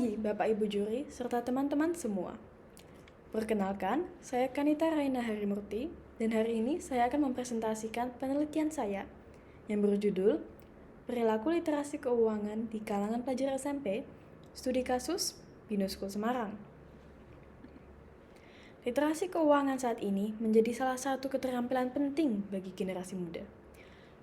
pagi Bapak Ibu juri serta teman-teman semua. Perkenalkan, saya Kanita Raina Harimurti dan hari ini saya akan mempresentasikan penelitian saya yang berjudul Perilaku Literasi Keuangan di Kalangan Pelajar SMP, Studi Kasus Binus School Semarang. Literasi keuangan saat ini menjadi salah satu keterampilan penting bagi generasi muda.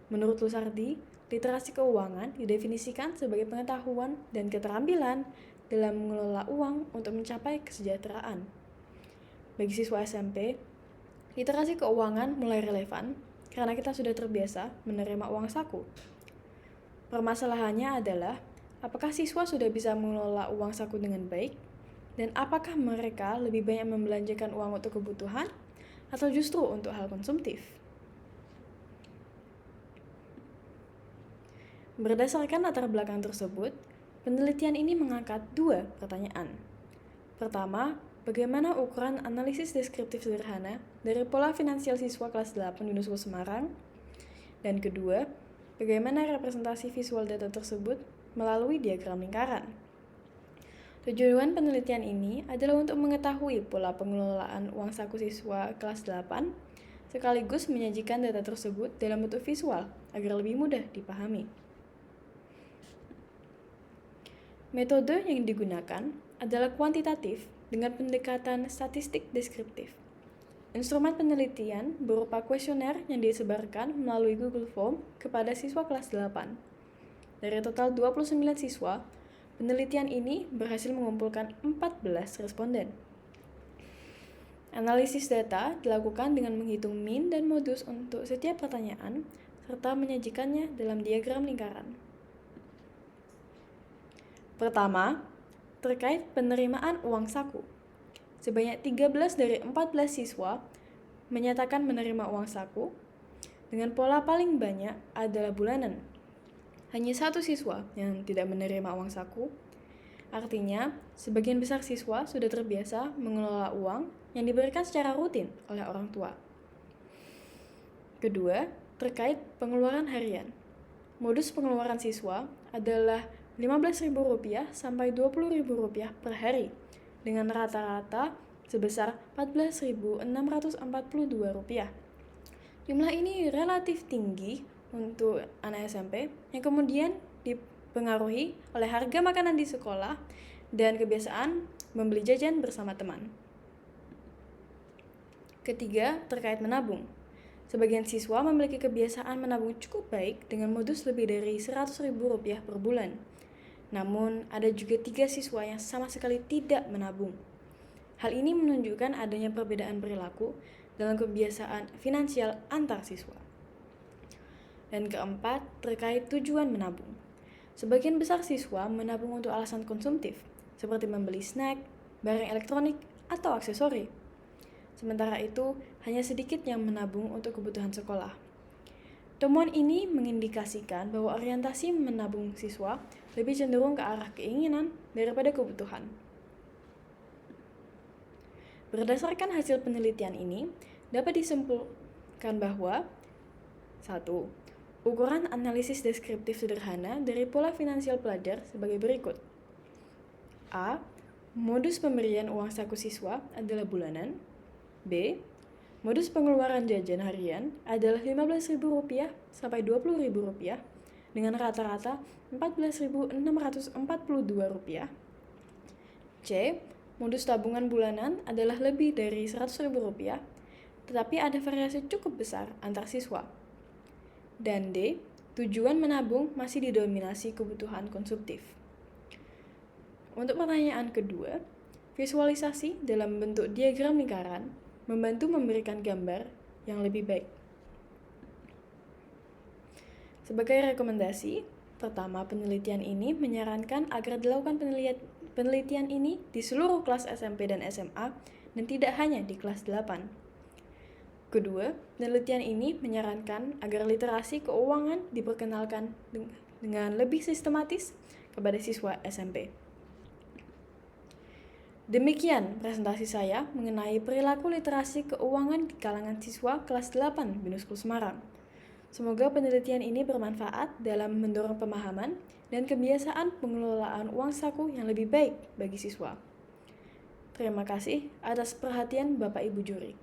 Menurut Lusardi, literasi keuangan didefinisikan sebagai pengetahuan dan keterampilan dalam mengelola uang untuk mencapai kesejahteraan. Bagi siswa SMP, literasi keuangan mulai relevan karena kita sudah terbiasa menerima uang saku. Permasalahannya adalah, apakah siswa sudah bisa mengelola uang saku dengan baik? Dan apakah mereka lebih banyak membelanjakan uang untuk kebutuhan atau justru untuk hal konsumtif? Berdasarkan latar belakang tersebut, penelitian ini mengangkat dua pertanyaan. Pertama, bagaimana ukuran analisis deskriptif sederhana dari pola finansial siswa kelas 8 Binus School Semarang? Dan kedua, bagaimana representasi visual data tersebut melalui diagram lingkaran? Tujuan penelitian ini adalah untuk mengetahui pola pengelolaan uang saku siswa kelas 8, sekaligus menyajikan data tersebut dalam bentuk visual agar lebih mudah dipahami. Metode yang digunakan adalah kuantitatif dengan pendekatan statistik deskriptif. Instrumen penelitian berupa kuesioner yang disebarkan melalui Google Form kepada siswa kelas 8. Dari total 29 siswa, penelitian ini berhasil mengumpulkan 14 responden. Analisis data dilakukan dengan menghitung min dan modus untuk setiap pertanyaan, serta menyajikannya dalam diagram lingkaran. Pertama, terkait penerimaan uang saku. Sebanyak 13 dari 14 siswa menyatakan menerima uang saku dengan pola paling banyak adalah bulanan. Hanya satu siswa yang tidak menerima uang saku. Artinya, sebagian besar siswa sudah terbiasa mengelola uang yang diberikan secara rutin oleh orang tua. Kedua, terkait pengeluaran harian. Modus pengeluaran siswa adalah Rp15.000 sampai Rp20.000 per hari, dengan rata-rata sebesar Rp14.642. Jumlah ini relatif tinggi untuk anak SMP yang kemudian dipengaruhi oleh harga makanan di sekolah dan kebiasaan membeli jajan bersama teman. Ketiga, terkait menabung. Sebagian siswa memiliki kebiasaan menabung cukup baik dengan modus lebih dari Rp100.000 per bulan. Namun, ada juga 3 siswa yang sama sekali tidak menabung. Hal ini menunjukkan adanya perbedaan perilaku dalam kebiasaan finansial antar siswa. Dan keempat, terkait tujuan menabung. Sebagian besar siswa menabung untuk alasan konsumtif, seperti membeli snack, barang elektronik, atau aksesori. Sementara itu, hanya sedikit yang menabung untuk kebutuhan sekolah. Temuan ini mengindikasikan bahwa orientasi menabung siswa lebih cenderung ke arah keinginan daripada kebutuhan. Berdasarkan hasil penelitian ini, dapat disimpulkan bahwa 1. Ukuran analisis deskriptif sederhana dari pola finansial pelajar sebagai berikut. A. Modus pemberian uang saku siswa adalah bulanan. B. Modus pengeluaran jajan harian adalah Rp15.000 sampai Rp20.000 dengan rata-rata Rp14.642. C. Modus tabungan bulanan adalah lebih dari Rp100.000, tetapi ada variasi cukup besar antar siswa. Dan D. Tujuan menabung masih didominasi kebutuhan konsumtif. Untuk pertanyaan kedua, visualisasi dalam bentuk diagram lingkaran membantu memberikan gambar yang lebih baik. Sebagai rekomendasi, pertama, penelitian ini menyarankan agar dilakukan penelitian ini di seluruh kelas SMP dan SMA dan tidak hanya di kelas 8. Kedua, penelitian ini menyarankan agar literasi keuangan diperkenalkan dengan lebih sistematis kepada siswa SMP. Demikian presentasi saya mengenai perilaku literasi keuangan di kalangan siswa kelas 8 Binus School Semarang. Semoga penelitian ini bermanfaat dalam mendorong pemahaman dan kebiasaan pengelolaan uang saku yang lebih baik bagi siswa. Terima kasih atas perhatian Bapak Ibu juri.